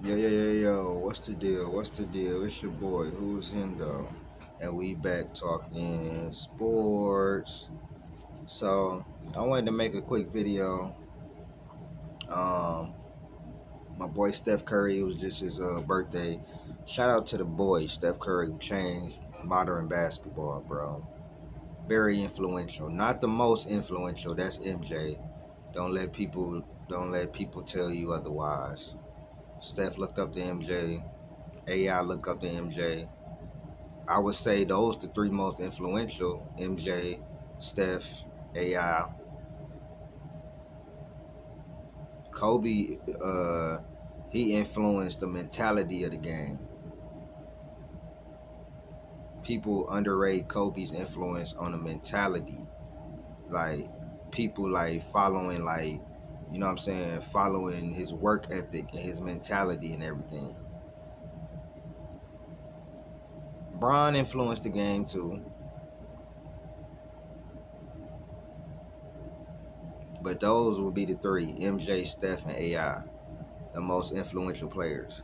Yo, what's the deal? What's the deal? It's your boy, Who's in though? And we back talking sports. So, I wanted to make a quick video. Um, my boy Steph Curry, it was just his birthday. Shout out to the boy, Steph Curry, who changed modern basketball, bro. Very influential. Not the most influential, that's MJ. Don't let people tell you otherwise. Steph looked up to MJ. AI look up to MJ. I would say those the three most influential: MJ, Steph, AI. Kobe, he influenced the mentality of the game. People underrate Kobe's influence on the mentality. Like people like following, like, you know what I'm saying, following his work ethic and his mentality and everything. Bron influenced the game too, but those would be the three: MJ, Steph, and AI, the most influential players.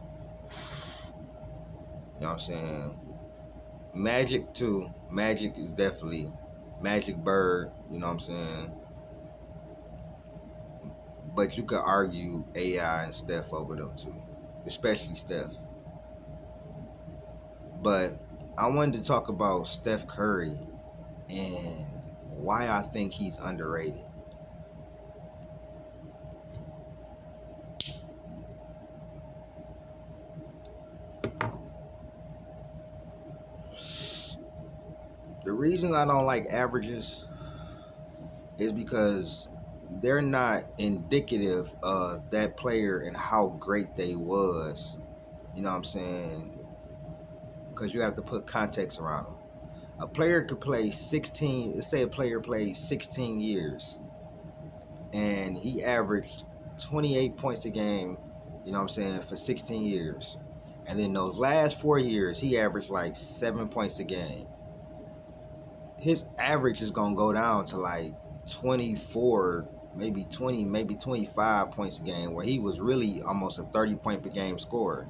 You know what I'm saying? Magic too. Magic is definitely Magic Bird, you know what I'm saying? But you could argue AI and Steph over them too. Especially Steph. But I wanted to talk about Steph Curry and why I think he's underrated. The reason I don't like averages is because they're not indicative of that player and how great they was. You know what I'm saying? Because you have to put context around them. A player could play 16, let's say a player played 16 years and he averaged 28 points a game, you know what I'm saying, for 16 years. And then those last 4 years, he averaged like 7 points a game. His average is going to go down to like 24, maybe 20, maybe 25 points a game, where he was really almost a 30 point per game scorer.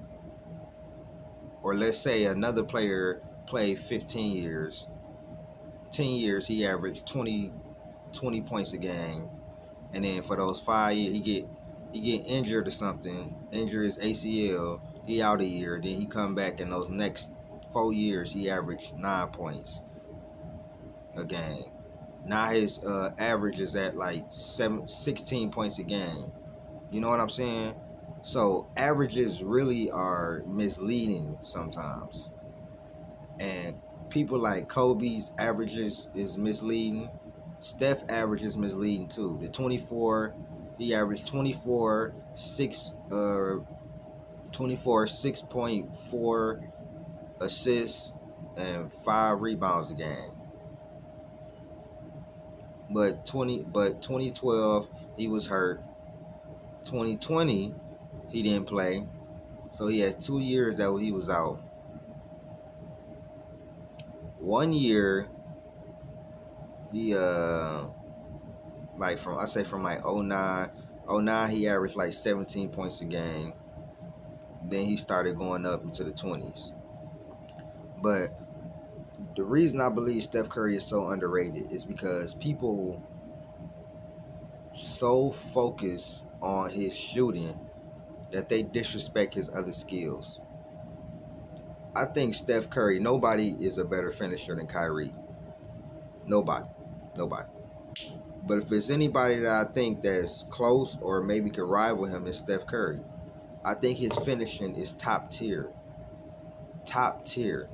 Or let's say another player played 15 years. 10 years, he averaged 20 points a game, and then for those 5 years he get injured or something, injure his ACL, he out a year, then he come back, and those next 4 years he averaged 9 points a game. Now his average is at like 16 points a game. You know what I'm saying? So averages really are misleading sometimes, and people like Kobe's averages is misleading. Steph average is misleading too. The 24, he averaged 24 6.4 assists and 5 rebounds a game. But 2012 he was hurt. 2020 he didn't play, so he had 2 years that he was out. 1 year he like from like '09 he averaged like 17 points a game. Then he started going up into the 20s. But the reason I believe Steph Curry is so underrated is because people so focus on his shooting that they disrespect his other skills. I think Steph Curry, nobody is a better finisher than Kyrie. Nobody. Nobody. But if it's anybody that I think that's close or maybe could rival him, it's Steph Curry. I think his finishing is top tier. Top tier.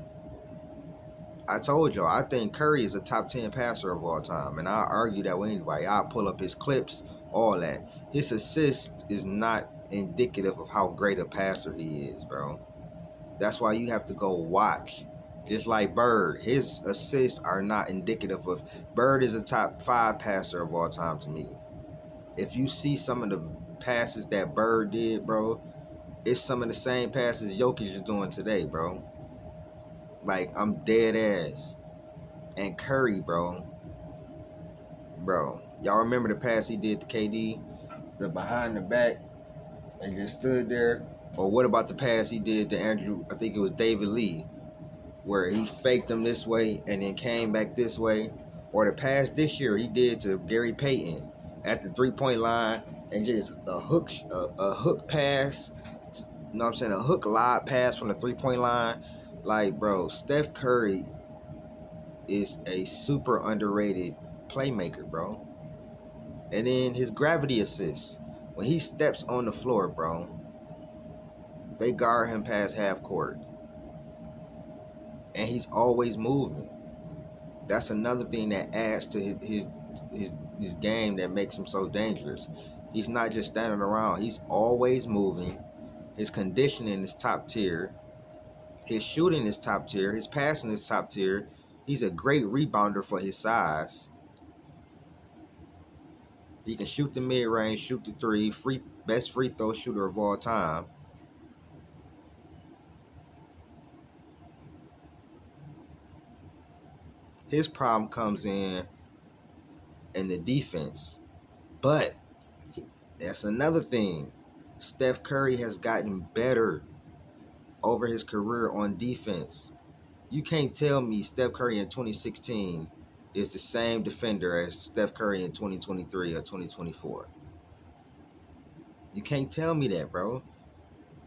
I told y'all, I think Curry is a top 10 passer of all time. And I'll argue that with anybody. I'll pull up his clips, all that. His assist is not indicative of how great a passer he is, bro. That's why you have to go watch. Just like Bird, his assists are not indicative of. Bird is a top 5 passer of all time to me. If you see some of the passes that Bird did, bro, it's some of the same passes Jokic is doing today, bro. Like, I'm dead ass. And Curry, bro. Y'all remember the pass he did to KD? The behind the back. and just stood there. Or what about the pass he did to Andrew? I think it was David Lee, where he faked him this way and then came back this way. Or the pass this year he did to Gary Payton at the 3-point line and just a hook pass. You know what I'm saying? A hook lob pass from the 3-point line. Like, bro, Steph Curry is a super underrated playmaker, bro. And then his gravity assist. When he steps on the floor, bro, they guard him past half court. And he's always moving. That's another thing that adds to his game that makes him so dangerous. He's not just standing around. He's always moving. His conditioning is top tier. His shooting is top tier. His passing is top tier. He's a great rebounder for his size. He can shoot the mid range, shoot the three, best free throw shooter of all time. His problem comes in the defense. But that's another thing. Steph Curry has gotten better over his career on defense. You can't tell me Steph Curry in 2016 is the same defender as Steph Curry in 2023 or 2024. You can't tell me that, bro.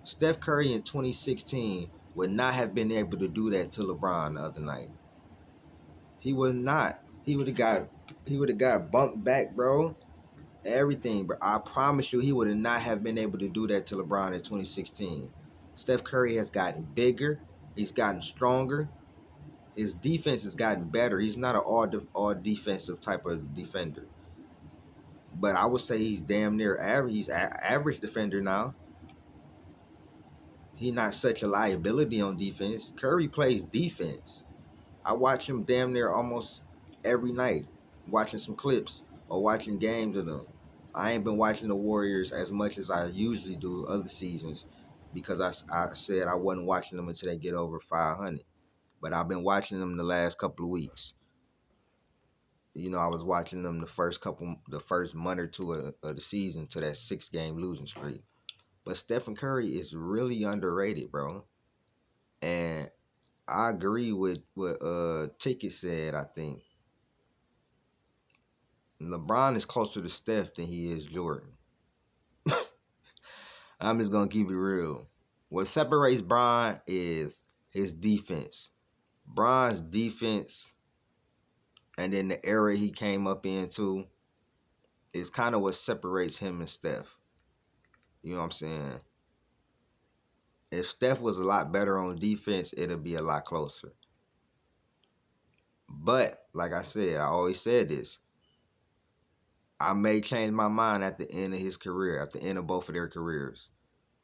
Steph Curry in 2016 would not have been able to do that to LeBron the other night. He would not. He would have got bumped back, bro. Everything, but I promise you, he would not have been able to do that to LeBron in 2016. Steph Curry has gotten bigger. He's gotten stronger. His defense has gotten better. He's not an all defensive type of defender, but I would say he's damn near average. He's average defender now. He's not such a liability on defense. Curry plays defense. I watch him damn near almost every night, watching some clips or watching games of them. I ain't been watching the Warriors as much as I usually do other seasons because I said I wasn't watching them until they get over 500. But I've been watching them the last couple of weeks. You know, I was watching them the first month or two of the season to that 6-game losing streak. But Stephen Curry is really underrated, bro. And I agree with what Ticket said, I think. LeBron is closer to Steph than he is Jordan. I'm just gonna keep it real. What separates Bron is his defense. Bron's defense and then the era he came up into is kind of what separates him and Steph. You know what I'm saying? If Steph was a lot better on defense, it'll be a lot closer. But like I said, I always said this. I may change my mind at the end of his career, at the end of both of their careers.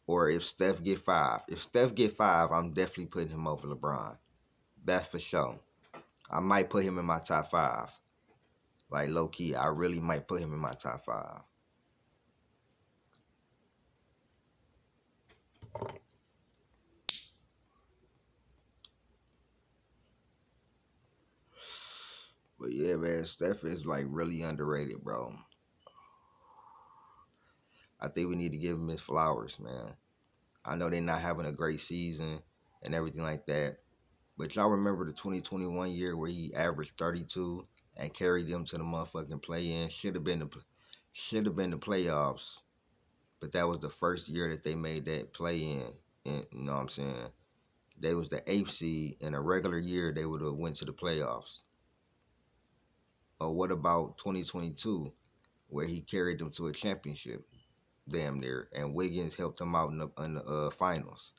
Or if Steph get 5. If Steph get 5, I'm definitely putting him over LeBron. That's for sure. I might put him in my top 5. Like low key, I really might put him in my top 5. But yeah, man, Steph is like really underrated, bro. I think we need to give him his flowers, man. I know they're not having a great season and everything like that. But y'all remember the 2021 year where he averaged 32 and carried them to the motherfucking play-in? Should have been the playoffs. But that was the first year that they made that play-in. And you know what I'm saying? They was the 8th seed. In a regular year, they would have went to the playoffs. Or what about 2022, where he carried them to a championship, damn near, and Wiggins helped them out in the finals.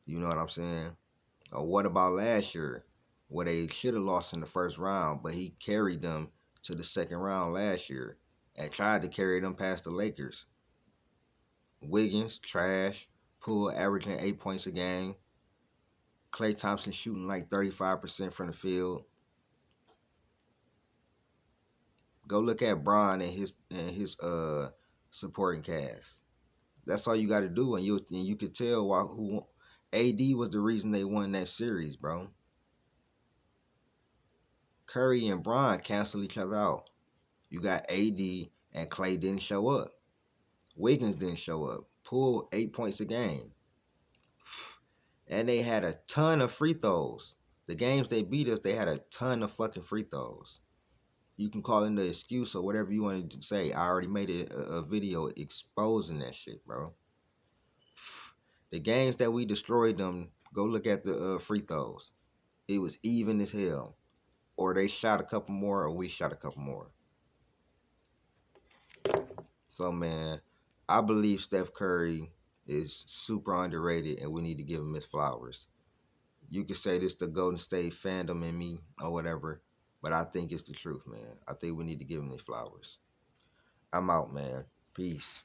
You know what I'm saying? Or what about last year, where they should have lost in the first round, but he carried them to the second round last year and tried to carry them past the Lakers. Wiggins, trash. Poole averaging 8 points a game. Klay Thompson shooting like 35% from the field. Go look at Bron and his supporting cast. That's all you got to do, and you could tell who AD was the reason they won that series, bro. Curry and Bron cancel each other out. You got AD and Klay didn't show up. Wiggins didn't show up. Poole 8 points a game. And they had a ton of free throws. The games they beat us, they had a ton of fucking free throws. You can call it the excuse or whatever you wanted to say. I already made a video exposing that shit, bro. The games that we destroyed them, go look at the free throws. It was even as hell. Or they shot a couple more, or we shot a couple more. So, man, I believe Steph Curry is super underrated, and we need to give him his flowers. You could say this the Golden State fandom in me or whatever, but I think it's the truth, man. I think we need to give him his flowers. I'm out, man. Peace.